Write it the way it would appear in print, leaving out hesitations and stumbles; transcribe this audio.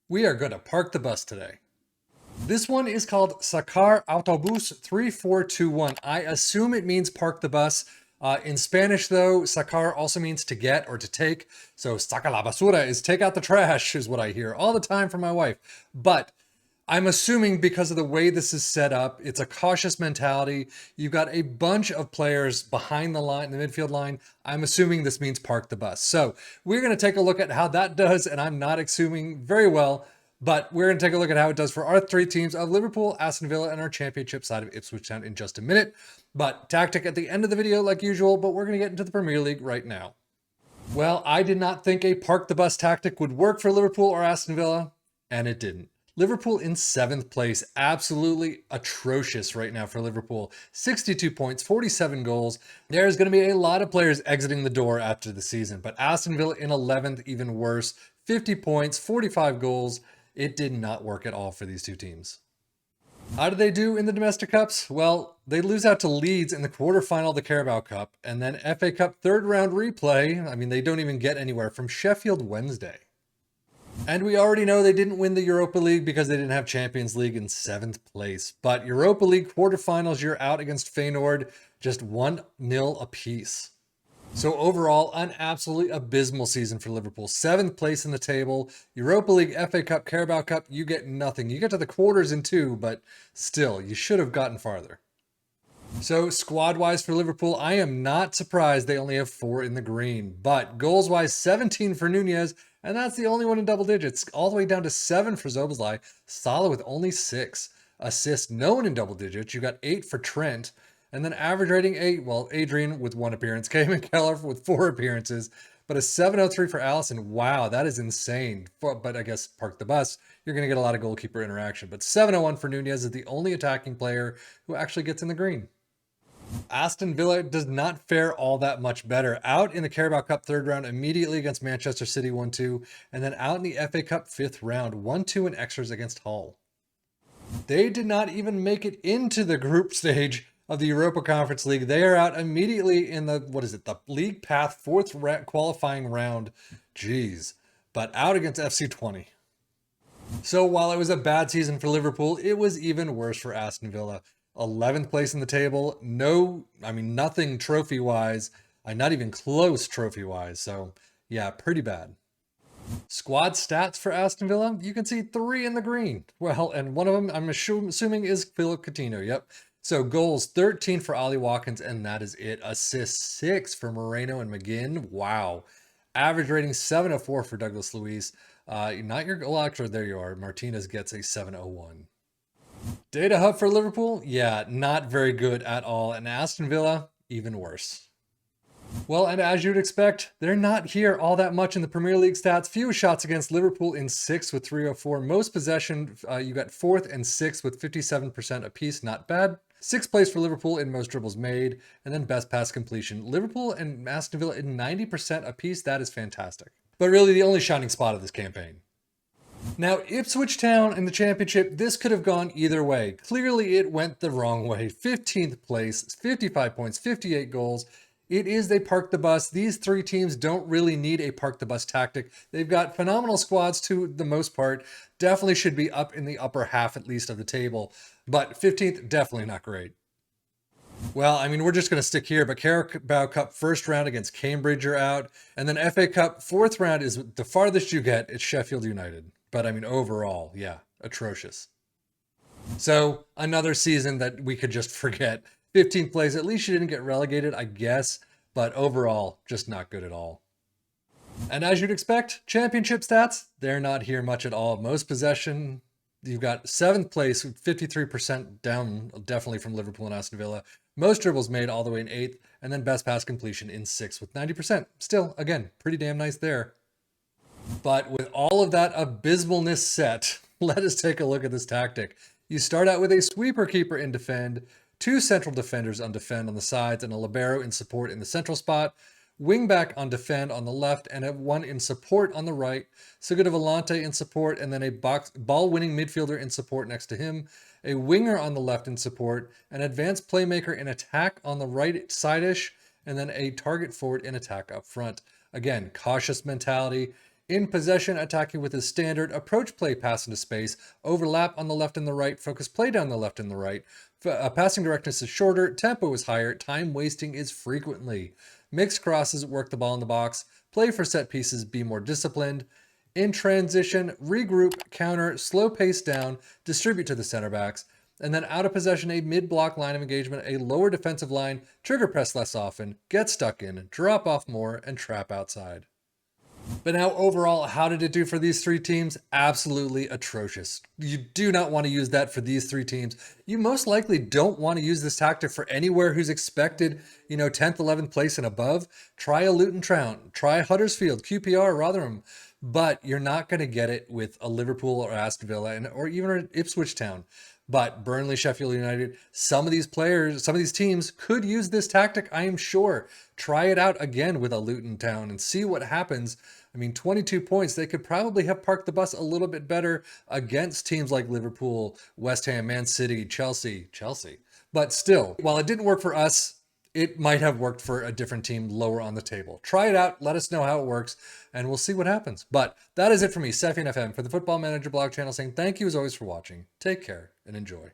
We are going to park the bus today. This one is called SACAR AUTOBUS 3421. I assume it means park the bus. In Spanish, though, sacar also means to get or to take. So saca la basura is take out the trash, is what I hear all the time from my wife. But I'm assuming because of the way this is set up, it's a cautious mentality. You've got a bunch of players behind the line, the midfield line. I'm assuming this means park the bus. So we're going to take a look at how that does, and I'm not assuming very well, but we're going to take a look at how it does for our three teams of Liverpool, Aston Villa, and our championship side of Ipswich Town in just a minute. But tactic at the end of the video like usual, but we're going to get into the Premier League right now. Well, I did not think a park the bus tactic would work for Liverpool or Aston Villa, and it didn't. Liverpool in 7th place, absolutely atrocious right now for Liverpool. 62 points, 47 goals. There's going to be a lot of players exiting the door after the season, but Aston Villa in 11th, even worse. 50 points, 45 goals. It did not work at all for these two teams. How did they do in the domestic cups? Well, they lose out to Leeds in the quarterfinal of the Carabao Cup, and then FA Cup third round replay. I mean, they don't even get anywhere from Sheffield Wednesday. And we already know they didn't win the Europa League because they didn't have Champions League in 7th place. But Europa League quarterfinals, you're out against Feyenoord, just 1-0 apiece. So overall, an absolutely abysmal season for Liverpool. 7th place in the table. Europa League, FA Cup, Carabao Cup, you get nothing. You get to the quarters in 2, but still, you should have gotten farther. So squad-wise for Liverpool, I am not surprised they only have 4 in the green. But goals-wise, 17 for Nunez, and that's the only one in double digits. All the way down to 7 for Szoboszlai. Salah with only 6. Assists, no one in double digits. You got 8 for Trent. And then average rating 8, well, Adrian with 1 appearance. Cayman Keller with 4 appearances. But a 703 for Allison. Wow, that is insane. But I guess park the bus. You're going to get a lot of goalkeeper interaction. But 701 for Nunez is the only attacking player who actually gets in the green. Aston Villa does not fare all that much better. Out in the Carabao Cup third round immediately against Manchester City 1-2, and then out in the FA Cup fifth round 1-2 in extras against Hull. They did not even make it into the group stage of the Europa Conference League. They are out immediately in the, the League Path fourth qualifying round. Jeez. But out against FC20. So while it was a bad season for Liverpool, it was even worse for Aston Villa. 11th place in the table. Nothing trophy-wise. Not even close trophy-wise. So, yeah, pretty bad. Squad stats for Aston Villa. You can see 3 in the green. Well, and one of them, I'm assuming, is Philip Coutinho. Yep. So, goals, 13 for Ollie Watkins, and that is it. Assists, 6 for Moreno and McGinn. Wow. Average rating, 704 for Douglas Luiz. Not your goal actor. There you are. Martinez gets a 701. Data hub for Liverpool? Yeah, not very good at all. And Aston Villa, even worse. Well, and as you'd expect, they're not here all that much in the Premier League stats. Fewest shots against Liverpool in 6 with 304. Most possession, you got 4th and 6th with 57% apiece. Not bad. 6th place for Liverpool in most dribbles made. And then best pass completion. Liverpool and Aston Villa in 90% apiece. That is fantastic. But really the only shining spot of this campaign. Now, Ipswich Town in the championship, this could have gone either way. Clearly, it went the wrong way. 15th place, 55 points, 58 goals. It is they park the bus. These three teams don't really need a park the bus tactic. They've got phenomenal squads to the most part. Definitely should be up in the upper half at least of the table. But 15th, definitely not great. Well, we're just going to stick here, but Carabao Cup first round against Cambridge are out. And then FA Cup fourth round is the farthest you get. It's Sheffield United. But overall, yeah, atrocious. So another season that we could just forget. 15th place, at least you didn't get relegated, I guess. But overall, just not good at all. And as you'd expect, championship stats, they're not here much at all. Most possession, you've got 7th place, 53% down definitely from Liverpool and Aston Villa. Most dribbles made all the way in 8th. And then best pass completion in 6th with 90%. Still, again, pretty damn nice there. But with all of that abysmalness set, let us take a look at this tactic. You start out with a sweeper keeper in defend, 2 central defenders on defend on the sides, and a libero in support in the central spot, wing back on defend on the left, and 1 in support on the right, Seguda Volante in support, and then a ball-winning midfielder in support next to him, a winger on the left in support, an advanced playmaker in attack on the right side-ish, and then a target forward in attack up front. Again, cautious mentality. In possession, attacking with his standard approach play pass into space, overlap on the left and the right, focus play down the left and the right. Passing directness is shorter, tempo is higher, time wasting is frequently. Mixed crosses, work the ball in the box, play for set pieces, be more disciplined. In transition, regroup, counter, slow pace down, distribute to the center backs. And then out of possession, a mid-block line of engagement, a lower defensive line, trigger press less often, get stuck in, drop off more, and trap outside. But now overall, how did it do for these three teams? Absolutely atrocious. You do not want to use that for these three teams. You most likely don't want to use this tactic for anywhere who's expected, 10th, 11th place and above. Try a Luton Town, try Huddersfield, QPR, Rotherham. But you're not going to get it with a Liverpool or Aston Villa or even an Ipswich Town. But Burnley, Sheffield United, some of these teams could use this tactic, I am sure. Try it out again with a Luton Town and see what happens. 22 points, they could probably have parked the bus a little bit better against teams like Liverpool, West Ham, Man City, Chelsea. But still, while it didn't work for us, it might have worked for a different team lower on the table. Try it out, let us know how it works, and we'll see what happens. But that is it for me, Seffian FM, for the Football Manager blog channel, saying thank you as always for watching. Take care and enjoy.